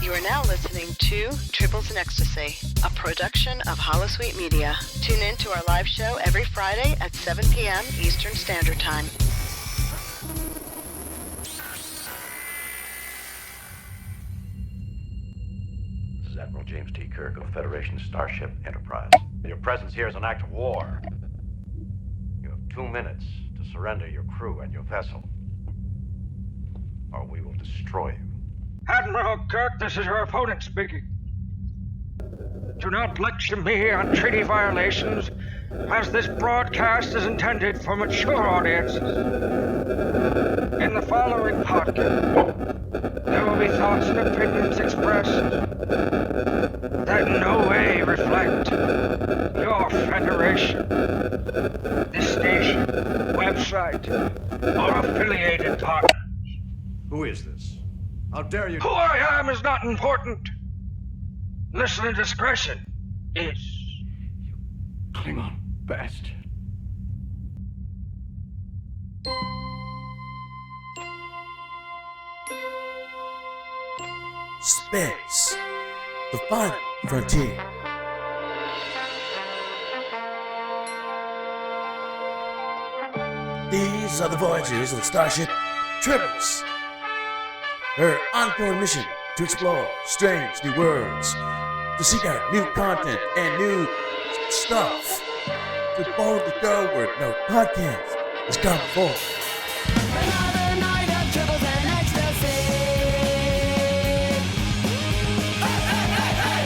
You are now listening to Tribbles and Ecstasy, a production of Holosuite Media. Tune in to our live show every Friday at 7 p.m. Eastern Standard Time. This is Admiral James T. Kirk of Federation Starship Enterprise. Your presence here is an act of war. You have 2 minutes to surrender your crew and your vessel, or we will destroy you. Admiral Kirk, this is your opponent speaking. Do not lecture me on treaty violations, as this broadcast is intended for mature audiences. In the following podcast, there will be thoughts and opinions expressed that in no way reflect your Federation, this station, website, or affiliated partners. Who is this? How dare you? Who I am is not important. Listener discretion is. Klingon bastard. Space, the final frontier. These are the voyages of the starship Tribbles. Her ongoing mission to explore strange new worlds, to seek out new content and new stuff, to follow the go where no podcast has gone before. Another night of Tribbles and Ecstasy. Hey, hey, hey, hey!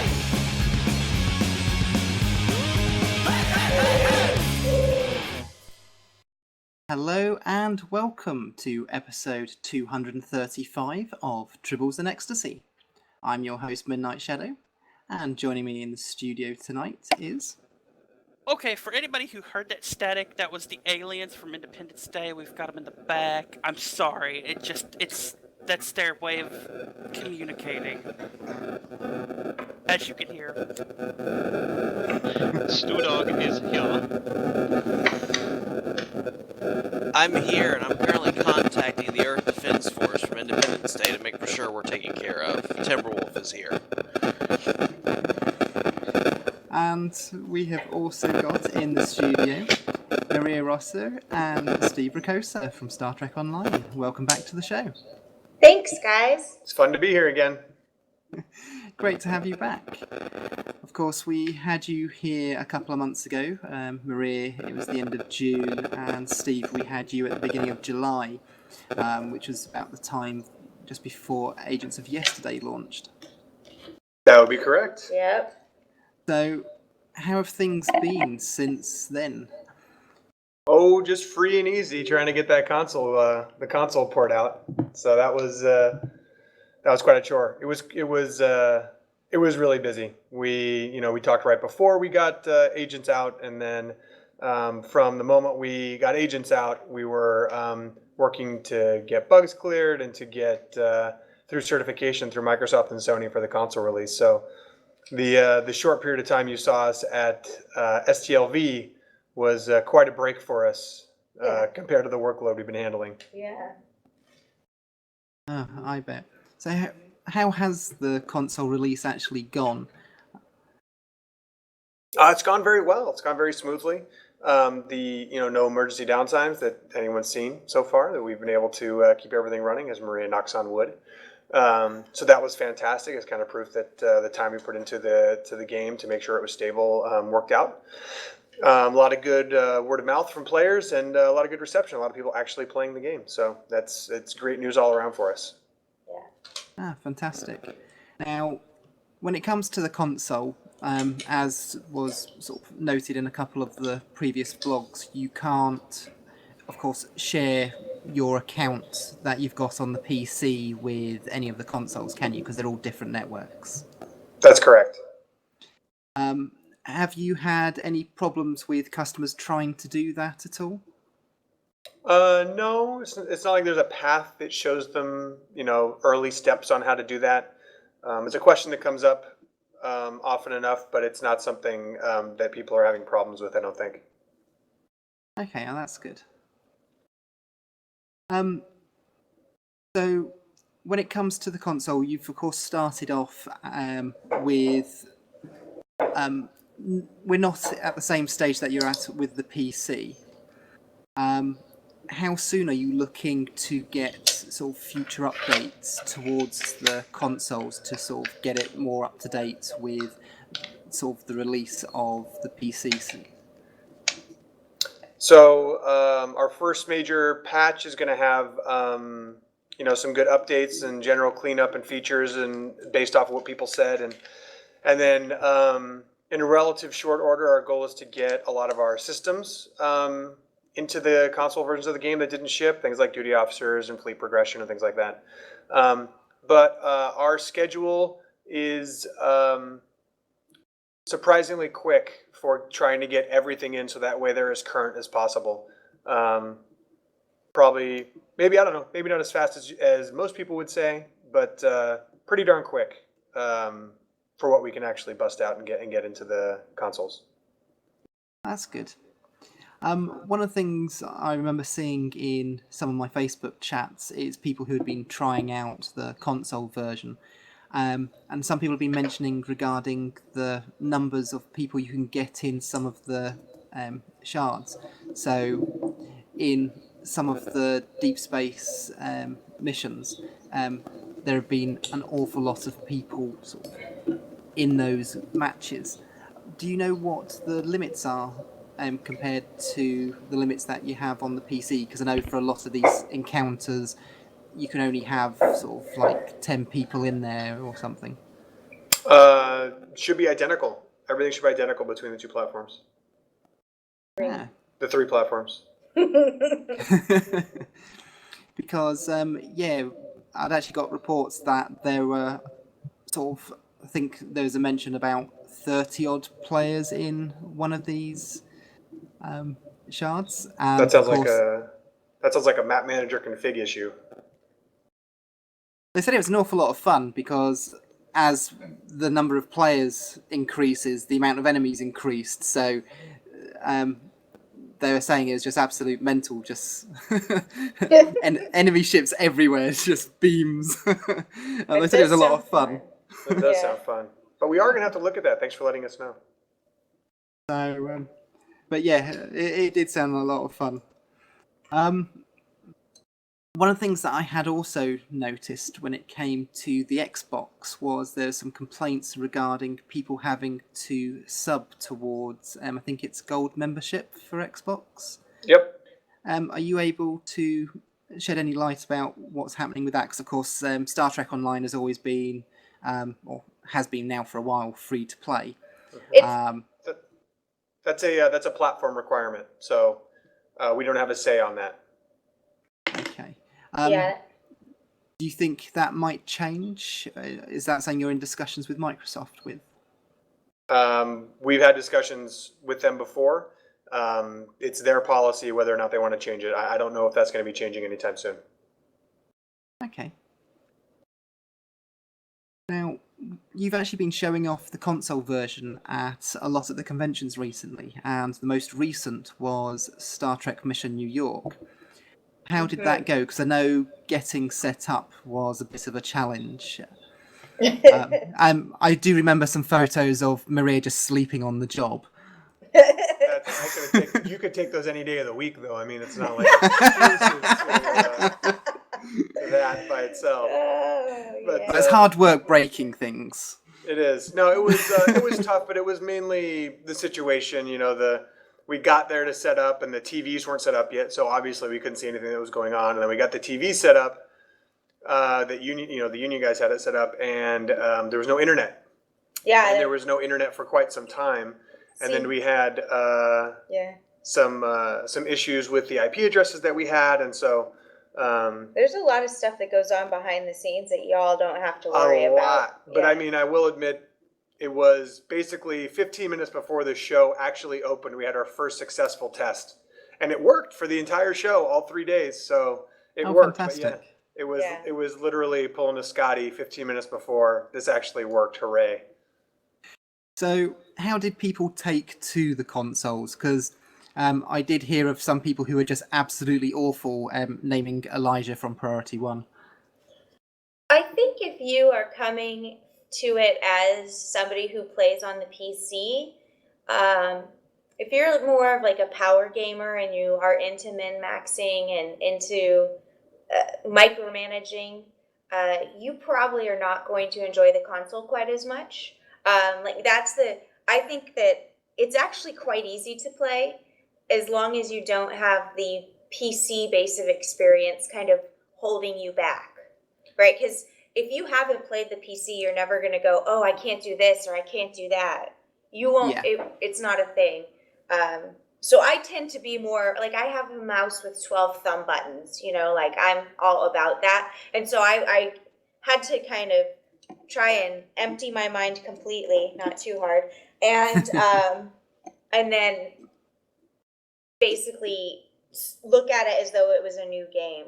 Hey, hey, hey, hey! Hello and welcome to episode 235 of Tribbles and Ecstasy. I'm your host Midnight Shadow, and joining me in the studio tonight is... Okay, for anybody who heard that static, that was the aliens from Independence Day. We've got them in the back. I'm sorry. That's their way of communicating. As you can hear. Stu Dog is here. I'm here, and I'm currently contacting the Earth Defense Force from Independence Day to make sure we're taken care of. Timberwolf is here. And we have also got in the studio Maria Rosso and Steve Ricosa from Star Trek Online. Welcome back to the show. Thanks, guys. It's fun to be here again. Great to have you back. Of course, we had you here a couple of months ago. Maria, it was the end of June, and Steve, we had you at the beginning of July, which was about the time just before Agents of Yesterday launched. That would be correct. Yep. So, how have things been since then? Oh, just free and easy, trying to get that console, the console port out. So that was quite a chore. It was really busy. We talked right before we got Agents out, and then from the moment we got Agents out, we were working to get bugs cleared and to get through certification through Microsoft and Sony for the console release. So the short period of time you saw us at STLV was quite a break for us compared to the workload we've been handling. Yeah. I bet. So how has the console release actually gone? It's gone very well. It's gone very smoothly. No emergency downtimes that anyone's seen so far. That we've been able to keep everything running, as Maria knocks on wood. So that was fantastic. It's kind of proof that the time we put into the game to make sure it was stable worked out. A lot of good word of mouth from players, and a lot of good reception. A lot of people actually playing the game. So it's great news all around for us. Ah, fantastic. Now, when it comes to the console, as was sort of noted in a couple of the previous blogs, you can't, of course, share your account that you've got on the PC with any of the consoles, can you? Because they're all different networks. That's correct. Have you had any problems with customers trying to do that at all? No, it's not like there's a path that shows them, early steps on how to do that. It's a question that comes up often enough, but it's not something that people are having problems with, I don't think. Okay, well, that's good. So when it comes to the console, you've of course started off with. We're not at the same stage that you're at with the PC. How soon are you looking to get sort of future updates towards the consoles to sort of get it more up to date with sort of the release of the PCs? So our first major patch is going to have some good updates and general cleanup and features, and based off of what people said, and then in a relative short order, our goal is to get a lot of our systems into the console versions of the game that didn't ship, things like duty officers and fleet progression and things like that. But our schedule is surprisingly quick for trying to get everything in, so that way they're as current as possible. Probably, maybe, I don't know, maybe not as fast as most people would say, but pretty darn quick for what we can actually bust out and get into the consoles. That's good. One of the things I remember seeing in some of my Facebook chats is people who had been trying out the console version. And some people have been mentioning regarding the numbers of people you can get in some of the shards. So in some of the deep space missions, there have been an awful lot of people sort of in those matches. Do you know what the limits are compared to the limits that you have on the PC? Because I know for a lot of these encounters, you can only have sort of like 10 people in there or something. Should be identical. Everything should be identical between the two platforms. Yeah. The three platforms. Because, I'd actually got reports that there were sort of, I think there was a mention about 30 odd players in one of these shards. And that sounds like a map manager config issue. They said it was an awful lot of fun because as the number of players increases, the amount of enemies increased. So they were saying it was just absolute mental, just and enemy ships everywhere, just beams. And they said it was a lot of fun. It does sound fun. But we are going to have to look at that. Thanks for letting us know. So, but yeah, it did sound a lot of fun. One of the things that I had also noticed when it came to the Xbox was there's some complaints regarding people having to sub towards, I think it's gold membership for Xbox. Yep. Are you able to shed any light about what's happening with that? Because, of course, Star Trek Online has always been, or has been now for a while, free to play. That's a platform requirement, so we don't have a say on that. Okay. Yeah. Do you think that might change? Is that something you're in discussions with Microsoft with? We've had discussions with them before. It's their policy whether or not they want to change it. I don't know if that's going to be changing anytime soon. Okay. Now, you've actually been showing off the console version at a lot of the conventions recently, and the most recent was Star Trek Mission New York. How did that go? Because I know getting set up was a bit of a challenge. I do remember some photos of Maria just sleeping on the job. You could take those any day of the week, though. I mean, it's not like exclusive to that by itself. But it's hard work breaking things. It is. No, it was tough, but it was mainly the situation. We got there to set up, and the TVs weren't set up yet, so obviously we couldn't see anything that was going on. And then we got the TV set up. The union guys had it set up, and there was no internet. Yeah. And there was no internet for quite some time. And then we had some issues with the IP addresses that we had, and so there's a lot of stuff that goes on behind the scenes that y'all don't have to worry about. A lot, but I mean, I will admit. It was basically 15 minutes before the show actually opened. We had our first successful test, and it worked for the entire show, all 3 days. So it worked. Fantastic. But yeah, it was literally pulling a Scotty 15 minutes before this actually worked. Hooray! So how did people take to the consoles? Because I did hear of some people who were just absolutely awful, naming Elijah from Priority One. if you are coming to it as somebody who plays on the PC, if you're more of like a power gamer and you are into min-maxing and into micromanaging, you probably are not going to enjoy the console quite as much. I think that it's actually quite easy to play as long as you don't have the PC base of experience kind of holding you back, right? Because if you haven't played the PC, you're never going to go, oh, I can't do this or I can't do that. You won't, it's not a thing. So I tend to be more, like I have a mouse with 12 thumb buttons, like I'm all about that. And so I had to kind of try and empty my mind completely, not too hard. And then basically look at it as though it was a new game.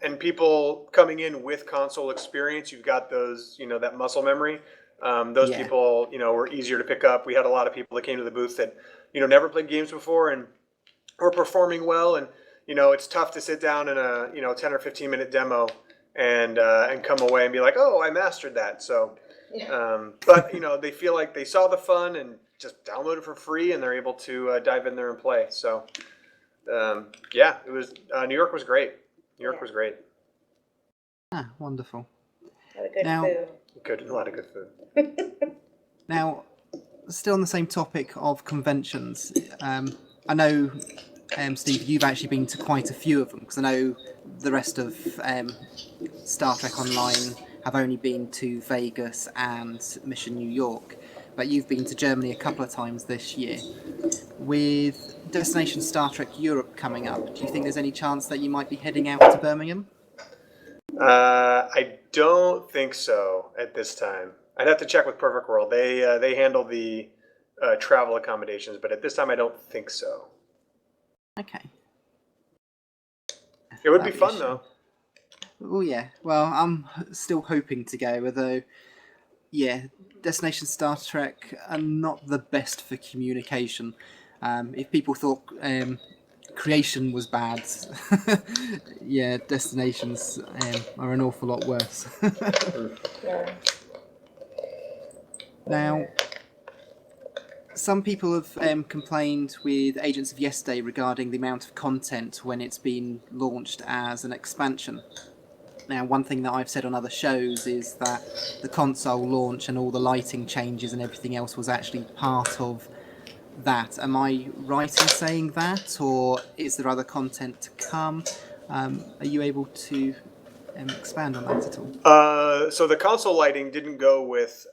And people coming in with console experience, you've got those, that muscle memory. Those people, were easier to pick up. We had a lot of people that came to the booth that, never played games before and were performing well. And, it's tough to sit down in a, 10 or 15 minute demo and come away and be like, oh, I mastered that. So, but, they feel like they saw the fun and just download it for free and they're able to dive in there and play. So, it was, New York was great. New York was great. Ah, wonderful. Had a good food. A lot of good food. Now, still on the same topic of conventions, I know, Steve, you've actually been to quite a few of them, because I know the rest of Star Trek Online have only been to Vegas and Mission New York, but you've been to Germany a couple of times this year. With Destination Star Trek Europe coming up, do you think there's any chance that you might be heading out to Birmingham? I don't think so at this time. I'd have to check with Perfect World. They handle the travel accommodations, but at this time I don't think so. Okay. It would be fun though. Oh yeah. Well, I'm still hoping to go, although, Destination Star Trek are not the best for communication. If people thought Creation was bad, Destinations are an awful lot worse. Now, some people have complained with Agents of Yesterday regarding the amount of content when it's been launched as an expansion. Now, one thing that I've said on other shows is that the console launch and all the lighting changes and everything else was actually part of that. Am I right in saying that, or is there other content to come? Are you able to expand on that at all? So the console lighting didn't go with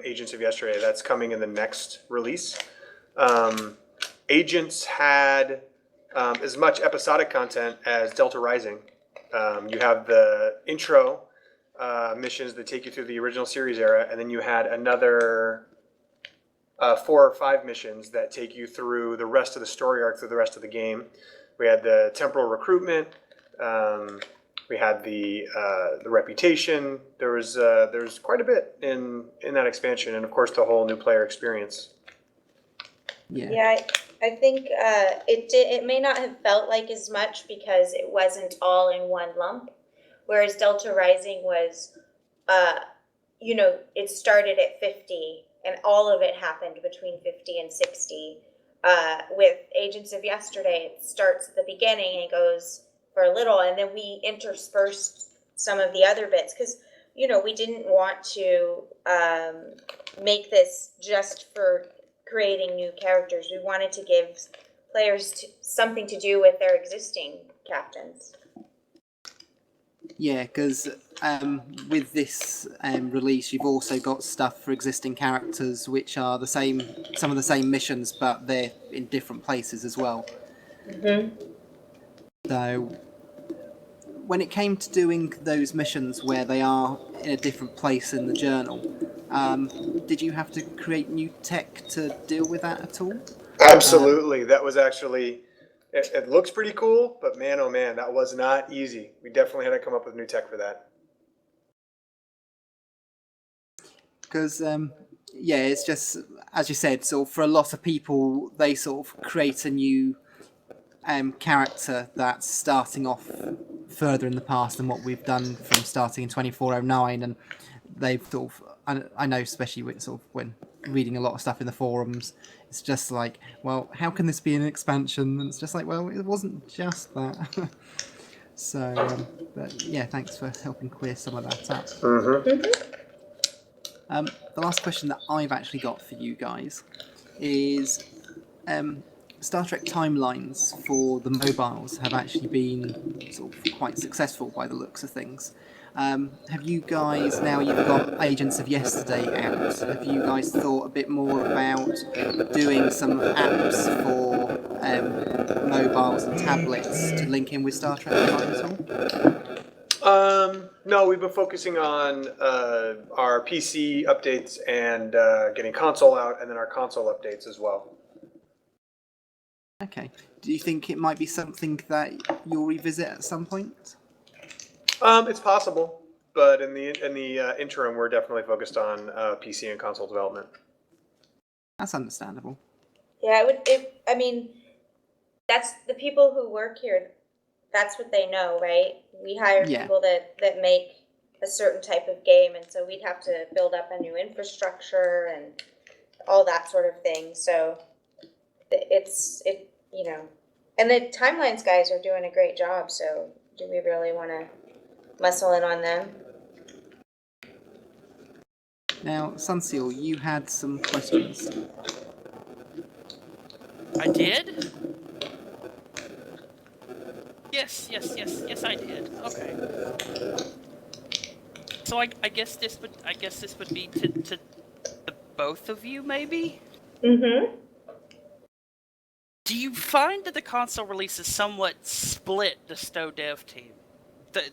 Agents of Yesterday. That's coming in the next release. Agents had as much episodic content as Delta Rising. You have the intro missions that take you through the original series era, and then you had another 4 or 5 missions that take you through the rest of the story arc through the rest of the game. We had the temporal recruitment. We had the reputation. There's quite a bit in that expansion, and of course the whole new player experience. Yeah, I think it may not have felt like as much because it wasn't all in one lump, whereas Delta Rising was, it started at 50 and all of it happened between 50 and 60. With Agents of Yesterday, it starts at the beginning and goes for a little, and then we interspersed some of the other bits because, we didn't want to make this just for creating new characters. We wanted to give players something to do with their existing captains. Yeah, because with this release, you've also got stuff for existing characters, which are some of the same missions, but they're in different places as well. Mm-hmm. So, when it came to doing those missions where they are in a different place in the journal, did you have to create new tech to deal with that at all? Absolutely. That was actually, it looks pretty cool, but man, oh man, that was not easy. We definitely had to come up with new tech for that. Because, it's just, as you said, sort of for a lot of people, they sort of create a new character that's starting off further in the past than what we've done from starting in 2409, and they've sort of, I know especially with sort of when reading a lot of stuff in the forums, it's just like, well, how can this be an expansion? And it's just like, well, it wasn't just that. So, but yeah, thanks for helping clear some of that up. The last question that I've actually got for you guys is Star Trek timelines for the mobiles have actually been sort of quite successful by the looks of things. Have you guys, now you've got Agents of Yesterday out, have you guys thought a bit more about doing some apps for mobiles and tablets to link in with Star Trek Online at all? No, we've been focusing on our PC updates and getting console out, and then our console updates as well. Okay. Do you think it might be something that you'll revisit at some point? It's possible, but in the interim, we're definitely focused on PC and console development. That's understandable. Yeah, I mean, that's the people who work here. That's what they know, right? We hire people that make a certain type of game, and so we'd have to build up a new infrastructure and all that sort of thing. So you know, and the Timelines guys are doing a great job. So do we really want to muscle in on them? Now, Sunseal, you had some questions. I did? Yes, I did. Okay. So I guess this would be to the both of you, maybe? Mm-hmm. Do you find that the console releases somewhat split the STO dev team?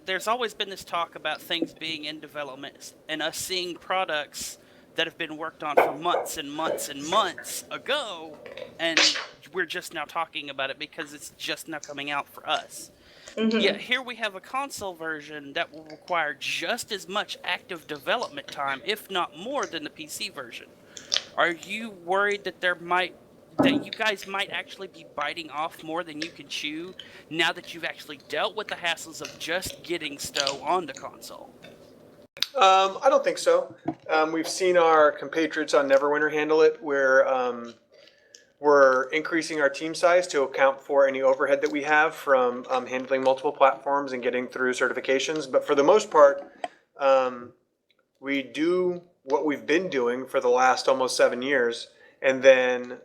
There's always been this talk about things being in development and us seeing products that have been worked on for months and months and months ago, and we're just now talking about it because it's just now coming out for us. Mm-hmm. Yet here we have a console version that will require just as much active development time, if not more, than the PC version. Are you worried that you guys might actually be biting off more than you can chew now that you've actually dealt with the hassles of just getting STO on the console? I don't think so. We've seen our compatriots on Neverwinter handle it, where we're increasing our team size to account for any overhead that we have from handling multiple platforms and getting through certifications. But for the most part, we do what we've been doing for the last almost 7 years, and then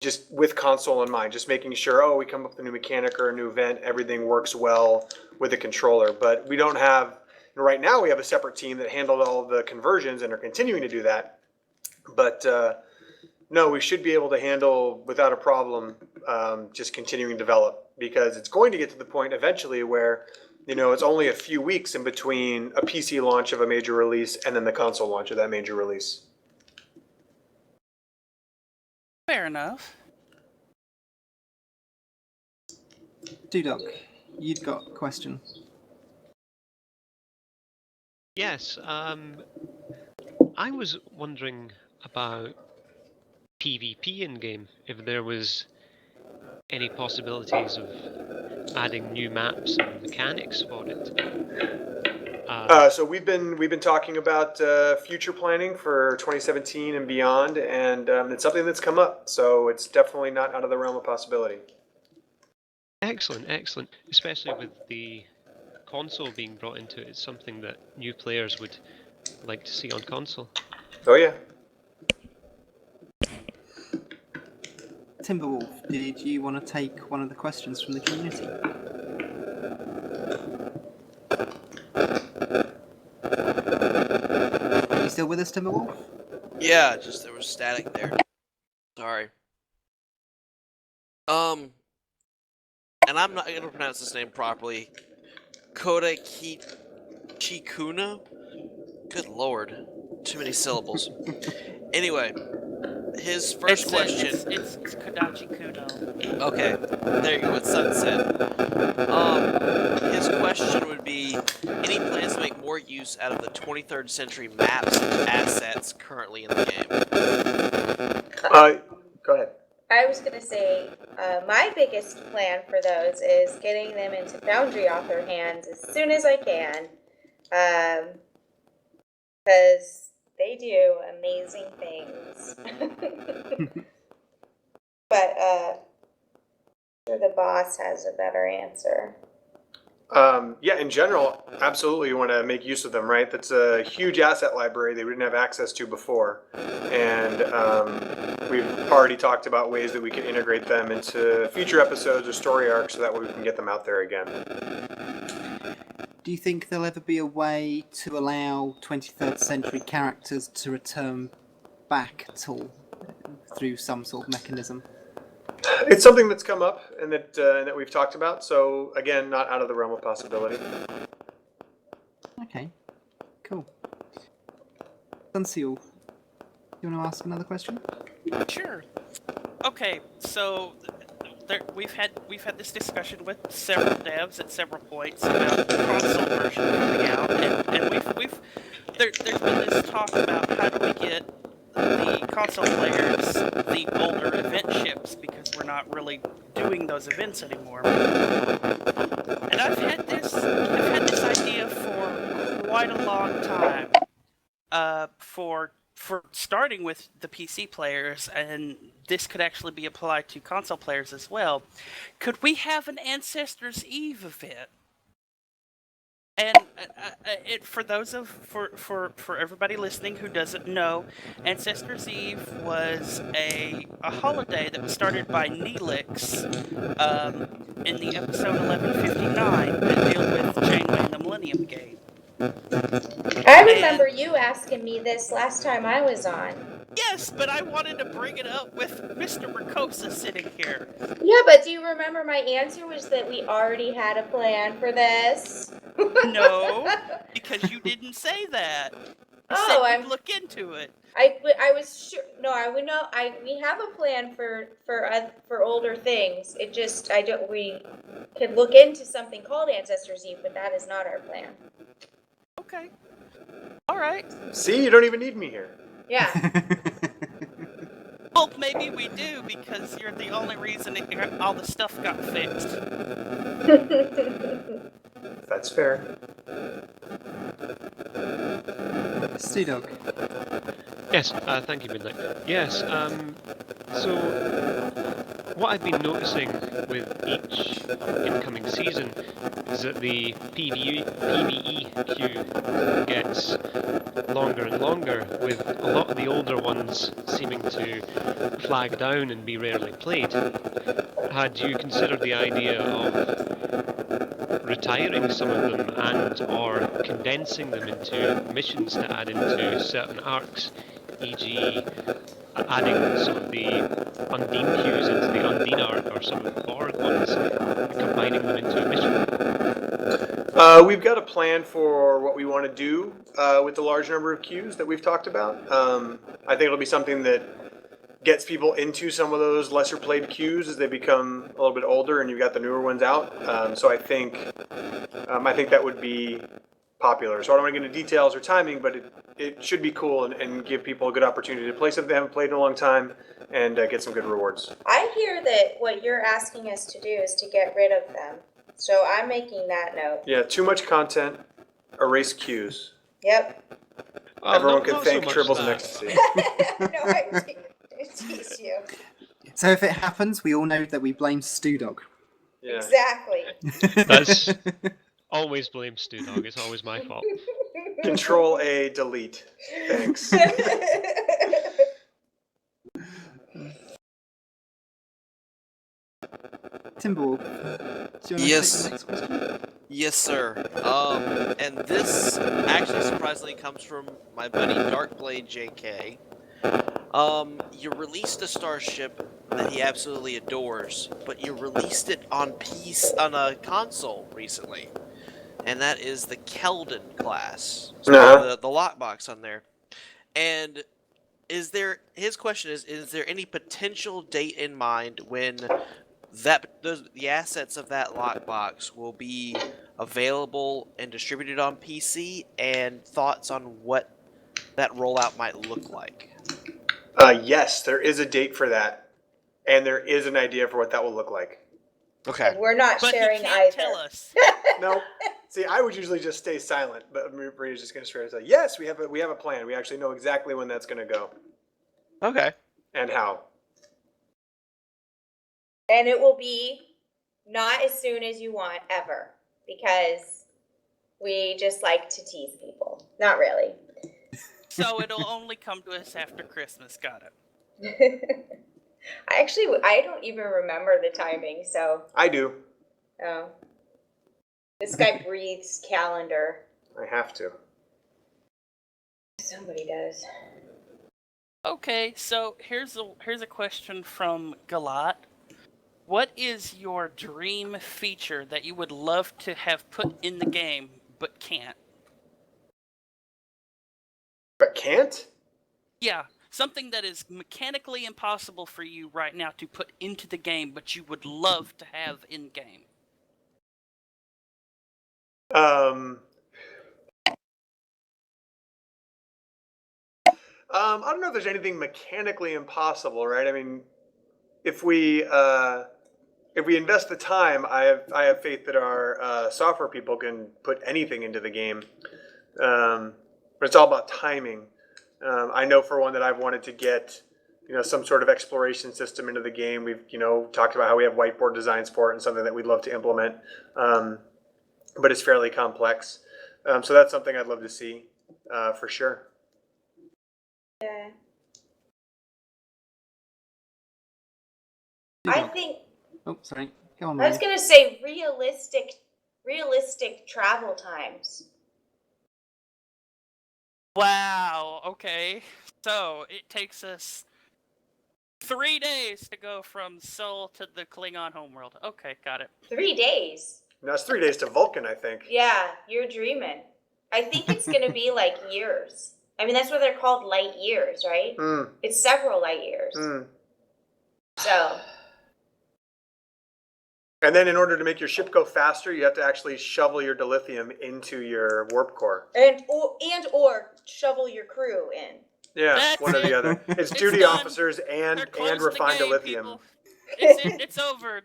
just with console in mind, just making sure, we come up with a new mechanic or a new event, everything works well with the controller. But we don't have, right now we have a separate team that handled all of the conversions and are continuing to do that. But no, we should be able to handle without a problem just continuing to develop, because it's going to get to the point eventually where, it's only a few weeks in between a PC launch of a major release and then the console launch of that major release. Fair enough. Dudok, you'd got a question. Yes, I was wondering about PvP in-game, if there was any possibilities of adding new maps and mechanics for it. So we've been talking about future planning for 2017 and beyond, and it's something that's come up. So it's definitely not out of the realm of possibility. Excellent. Especially with the console being brought into it, it's something that new players would like to see on console. Oh yeah. Timberwolf, did you want to take one of the questions from the community? Are you still with us, Timberwolf? Yeah, just there was static there. Sorry. And I'm not gonna pronounce this name properly. Koda Chikuna? Good lord. Too many syllables. Anyway, his first question... It's Kodachi Kuno. Okay, there you go, it's sunset. His question would be, any plans to make more use out of the 23rd century maps and assets currently in the game? Go ahead. I was gonna say, my biggest plan for those is getting them into Foundry author hands as soon as I can, because they do amazing things. But sure the boss has a better answer. Yeah, in general, absolutely you want to make use of them, right? That's a huge asset library they didn't have access to before. And we've already talked about ways that we can integrate them into future episodes or story arcs so that way we can get them out there again. Do you think there'll ever be a way to allow 23rd century characters to return back at all through some sort of mechanism? It's something that's come up and that we've talked about. So again, not out of the realm of possibility. Okay, cool. Dunseal, you want to ask another question? Sure. Okay, so we've had this discussion with several devs at several points about the console version coming out, and there's been this talk about how do we get the console players the older event ships because we're not really doing those events anymore. And I've had this idea for quite a long time. For starting with the PC players, and this could actually be applied to console players as well. Could we have an Ancestors Eve event? And for everybody listening who doesn't know, Ancestors Eve was a holiday that was started by Neelix in the episode 1159 that dealt with Janeway and the Millennium Gate. I remember you asking me this last time I was on. Yes, but I wanted to bring it up with Mr. Ricosa sitting here. Yeah, but do you remember my answer was that we already had a plan for this? No, because you didn't say that. You said you'd look into it. I was sure. No, I would know. We have a plan for older things. It just we could look into something called Ancestors Eve, but that is not our plan. Okay. All right. See, you don't even need me here. Yeah. Well, maybe we do because you're the only reason all the stuff got fixed. That's fair. Studog. Yes, thank you, Midnight. Yes, so what I've been noticing with each incoming season is that the PvE queue gets longer and longer, with a lot of the older ones seeming to flag down and be rarely played. Had you considered the idea of retiring some of them and or condensing them into missions to add into certain arcs, e.g. adding some of the Undine queues into the Undine arc or some of the Borg ones and combining them into a mission? We've got a plan for what we want to do with the large number of queues that we've talked about. I think it'll be something that gets people into some of those lesser played queues as they become a little bit older and you've got the newer ones out. So I think that would be popular. So I don't want to get into details or timing, but it should be cool and give people a good opportunity to play something they haven't played in a long time and get some good rewards. I hear that what you're asking us to do is to get rid of them. So I'm making that note. Yeah, too much content, erase queues. Yep. Everyone can thank Tribbles and Ecstasy. No, I tease you. So if it happens, we all know that we blame Studog. Yeah. Exactly. That's always blame Studog. It's always my fault. Control A, delete. Thanks. Timberwolf, do you want to Yes. take the next question? Yes, sir. And this actually surprisingly comes from my buddy Darkblade JK. You released a starship that he absolutely adores, but you released it on a console recently, and that is the Keldon class. So the lockbox on there. And his question is there any potential date in mind when the assets of that lockbox will be available and distributed on PC, and thoughts on what that rollout might look like? Yes, there is a date for that. and there is an idea for what that will look like. Okay. And we're not But sharing he can't either. tell us. No, see, I would usually just stay silent, but Maria's just going to straight up say, "Yes, we have a plan. We actually know exactly when that's going to go Okay. and how." And it will be not as soon as you want ever, because we just like to tease people. Not really. So it'll only come to us after Christmas. Got it. I don't even remember the timing, so. I do. Oh. This guy breathes calendar. I have to. Somebody does. Okay, so here's a question from Galat. What is your dream feature that you would love to have put in the game but can't? But can't? Yeah, something that is mechanically impossible for you right now to put into the game, but you would love to have in game. I don't know if there's anything mechanically impossible, right? I mean, if we invest the time, I have faith that our software people can put anything into the game. But it's all about timing. I know for one that I've wanted to get, some sort of exploration system into the game. We've, talked about how we have whiteboard designs for it and something that we'd love to implement. But it's fairly complex. So that's something I'd love to see, for sure. Yeah. I think Oh, sorry. Go on, I was Maria. gonna say realistic travel times. Wow, okay. So it takes us 3 days to go from Seoul to the Klingon homeworld. Okay, got it. 3 days. Now it's 3 days to Vulcan, I think. Yeah, you're dreaming. I think it's gonna be like years. I mean, that's what they're called, light years, right? Mm. It's several light years. Mm. So. And then in order to make your ship go faster, you have to actually shovel your dilithium into your warp core. And or shovel your crew in. Yeah, That's one or the it. other. It's It's duty done. officers and They're close to refined game, dilithium. people. It's over.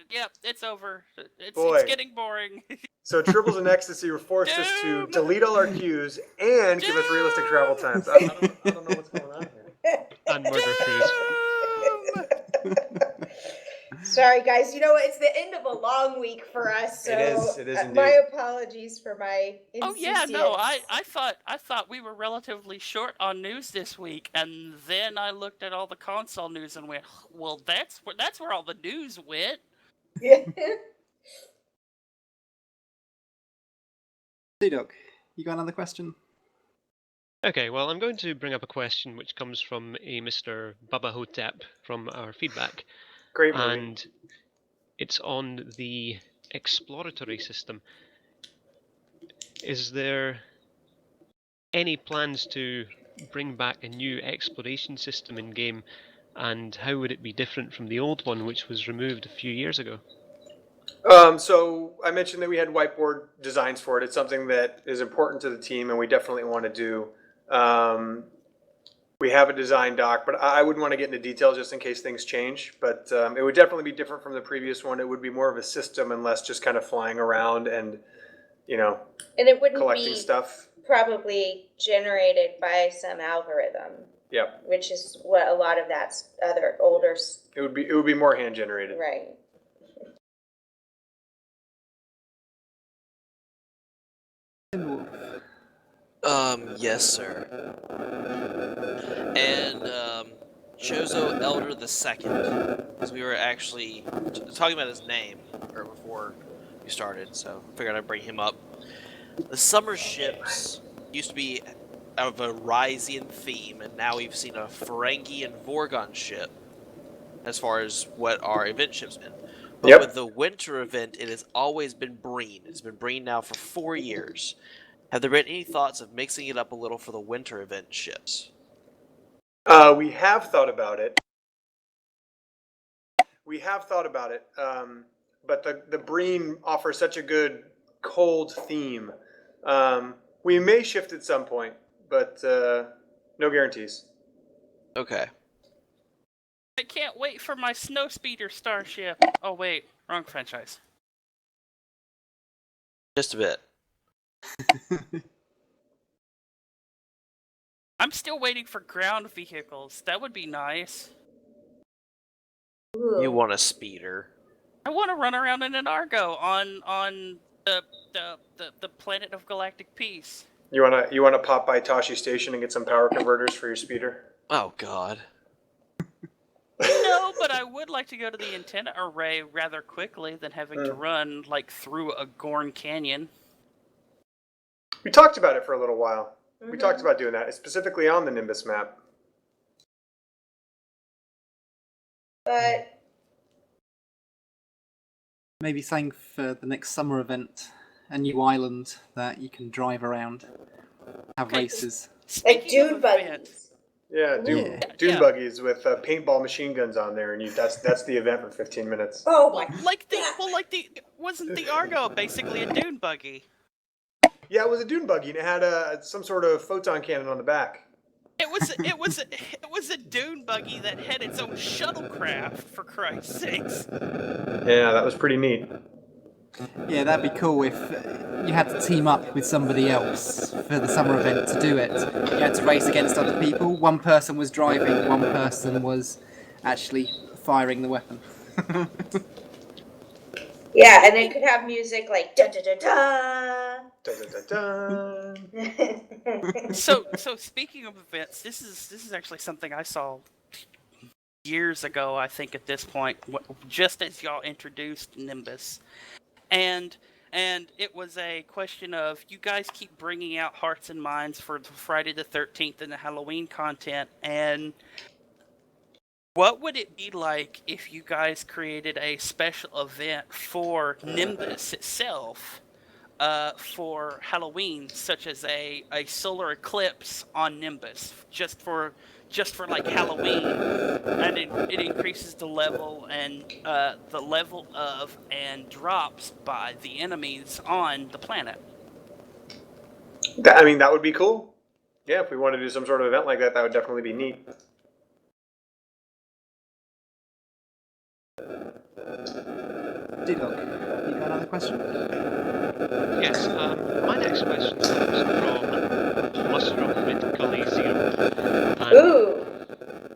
Yep, it's over. It's Boy. getting boring. So Tribbles and Ecstasy forced us to Doom! delete all our queues and give us realistic travel times. I don't know what's going on here. And murder crews. Sorry, guys. You know what? It's the end of a long week for us. So It is indeed. my apologies for my Oh yeah, no, insouciance. I thought we were relatively short on news this week, and then I looked at all the console news and went, well, that's where all the news went. Yeah. Doc, you got another question? Okay, well, I'm going to bring up a question which comes from a Mr. Bubba Hotep from our feedback. Great movie. And it's on the exploratory system. Is there any plans to bring back a new exploration system in game, and how would it be different from the old one which was removed a few years ago? So I mentioned that we had whiteboard designs for it. It's something that is important to the team and we definitely want to do. We have a design doc, but I wouldn't want to get into details just in case things change. But it would definitely be different from the previous one. It would be more of a system and less just kind of flying around and, And it wouldn't collecting be stuff. probably generated by some algorithm. Yep. Which is what a lot of that's other older. It would be more hand generated. Right. Yes, sir. And, Chozo Elder II, because we were actually talking about his name before we started, so I figured I'd bring him up. The summer ships used to be of a Ryzian theme, and now we've seen a Ferengi and Vorgon ship as far as what our event ship's been. But Yep. with the winter event, it has always been Breen. It's been Breen now for 4 years. Have there been any thoughts of mixing it up a little for the winter event ships? We have thought about it. But the Breen offers such a good cold theme. We may shift at some point, but no guarantees. Okay. I can't wait for my snowspeeder starship. Oh wait, wrong franchise. Just a bit. I'm still waiting for ground vehicles. That would be nice. Ooh. You want a speeder. I want to run around in an Argo on the planet of galactic peace. You wanna pop by Tashi Station and get some power converters for your speeder? Oh God. No, but I would like to go to the antenna array rather quickly than having to run like through a Gorn Canyon. We talked about it for a little while. We talked about doing that, specifically on the Nimbus map. But Maybe something for the next summer event, a new island that you can drive around, have Okay. races. like Speaking of dune events, buggies. Yeah, dune Yeah. buggies with paintball machine guns on there, and that's the event for 15 minutes. Oh my! wasn't the Argo basically a dune buggy? Yeah, it was a dune buggy, and it had some sort of photon cannon on the back. It was a dune buggy that had its own shuttlecraft, for Christ's sakes. Yeah, that was pretty neat. Yeah, that'd be cool if you had to team up with somebody else for the summer event to do it. You had to race against other people. One person was driving, one person was actually firing the weapon. Yeah, and it could have music like da da da da. Dun, dun, dun, dun. So speaking of events, this is actually something I saw years ago. I think at this point, just as y'all introduced Nimbus, and it was a question of you guys keep bringing out Hearts and Minds for Friday the 13th and the Halloween content, and what would it be like if you guys created a special event for Nimbus itself? For Halloween, such as a solar eclipse on Nimbus, just for like Halloween, and it increases the level of and drops by the enemies on the planet. That would be cool. Yeah, if we wanted to do some sort of event like that, that would definitely be neat. D-Dog, you got another question? Yes, my next question comes from Mushroom with Gully Zero. And Ooh,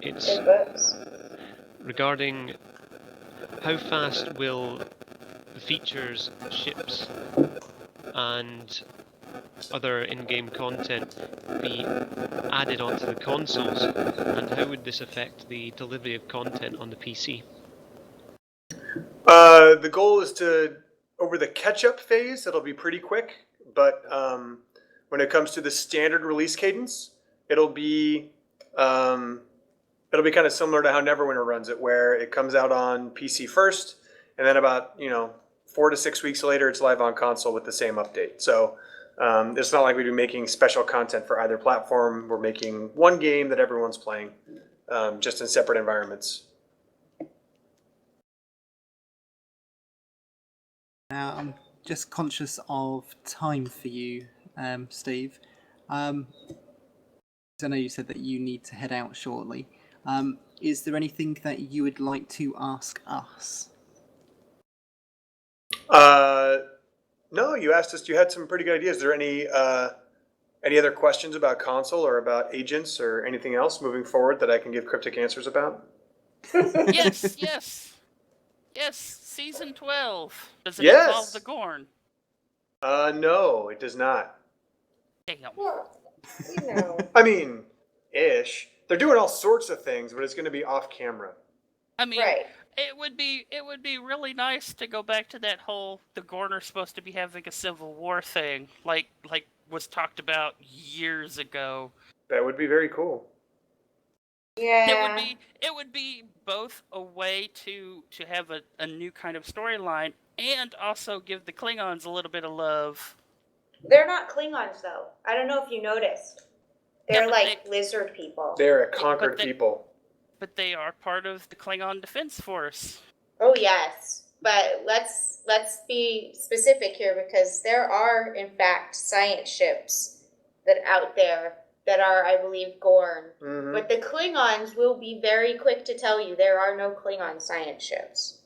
it's good books. regarding how fast will the features, ships, and other in-game content be added onto the consoles, and how would this affect the delivery of content on the PC? The goal is to, over the catch-up phase, it'll be pretty quick, but when it comes to the standard release cadence, it'll be kind of similar to how Neverwinter runs it, where it comes out on PC first, and then about 4 to 6 weeks later, it's live on console with the same update. So it's not like we'd be making special content for either platform. We're making one game that everyone's playing, just in separate environments. Now, I'm just conscious of time for you, Steve. I know you said that you need to head out shortly. Is there anything that you would like to ask us? No, you asked us. You had some pretty good ideas. Is there any other questions about console or about agents or anything else moving forward that I can give cryptic answers about? Yes. Season 12. Does it Yes. involve the Gorn? No, it does not. Damn. Well, you know. I mean, ish. They're doing all sorts of things, but it's going to be off camera. I mean, Right. it would be really nice to go back to that whole the Gorn are supposed to be having a civil war thing, like was talked about years ago. That would be very cool. Yeah. It would be both a way to have a new kind of storyline and also give the Klingons a little bit of love. They're not Klingons, though. I don't know if you noticed. They're Yeah, like lizard people. They're a conquered people. But they are part of the Klingon Defense Force. Oh yes, but let's be specific here because there are in fact science ships that out there that are, I believe, Gorn. Mhm. But the Klingons will be very quick to tell you there are no Klingon science ships.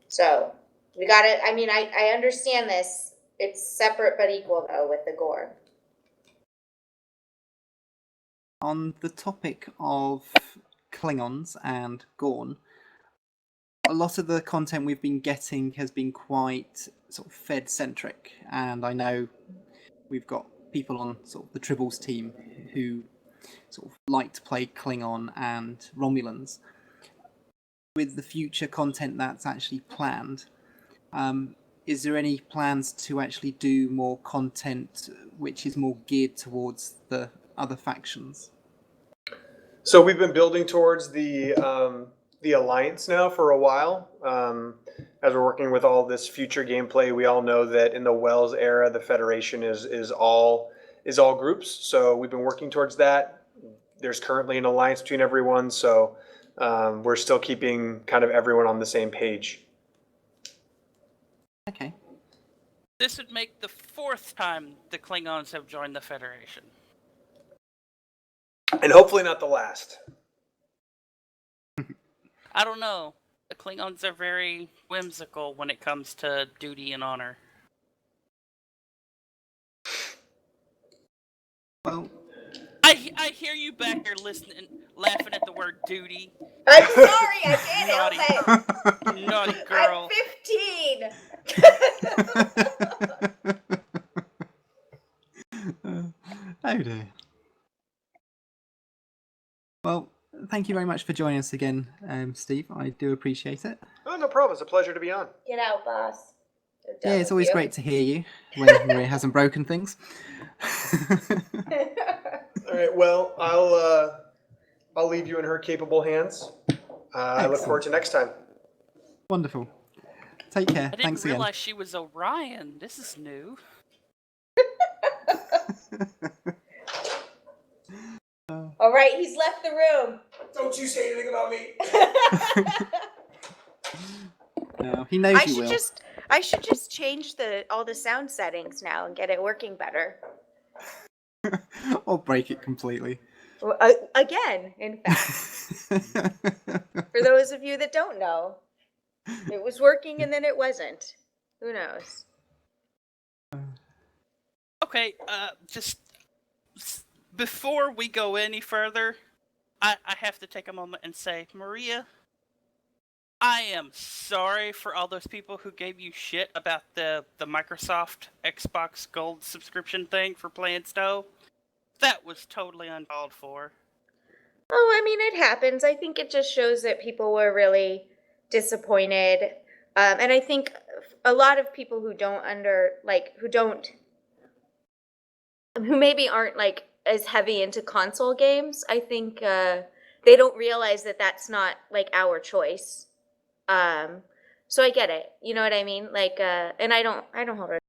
So we gotta, I mean, I understand this. It's separate but equal, though, with the Gorn. On the topic of Klingons and Gorn, a lot of the content we've been getting has been quite sort of Fed-centric, and I know we've got people on sort of the Tribbles team who sort of like to play Klingon and Romulans. With the future content that's actually planned, is there any plans to actually do more content which is more geared towards the other factions? So we've been building towards the alliance now for a while. As we're working with all this future gameplay, we all know that in the Wells era, the Federation is all groups. So we've been working towards that. There's currently an alliance between everyone, so we're still keeping kind of everyone on the same page. Okay. This would make the 4th time the Klingons have joined the Federation. And hopefully not the last. I don't know. The Klingons are very whimsical when it comes to duty and honor. Well, I hear you back there listening, laughing at the word duty. I'm sorry, I can't help it. Naughty girl. I'm 15. Oh dear. Well, thank you very much for joining us again, Steve. I do appreciate it. Oh, no problem. It's a pleasure to be on. Get out, boss. Yeah, it's always great to hear you when Maria hasn't broken things. All right. Well, I'll leave you in her capable hands. I look forward to next time. Wonderful. Take care. I didn't Thanks again. realize she was Orion. This is new. All right, he's left the room. Don't you say anything about me. No, he knows you will. I should just change all the sound settings now and get it working better. Or break it completely. Well, again, in fact. For those of you that don't know, it was working and then it wasn't. Who knows? Okay, just before we go any further, I have to take a moment and say, Maria, I am sorry for all those people who gave you shit about the Microsoft Xbox Gold subscription thing for playing Stowe. That was totally uncalled for. Oh, I mean, it happens. I think it just shows that people were really disappointed. And I think a lot of people who maybe aren't like as heavy into console games, I think they don't realize that that's not like our choice. So I get it. You know what I mean? Like, and I don't hold it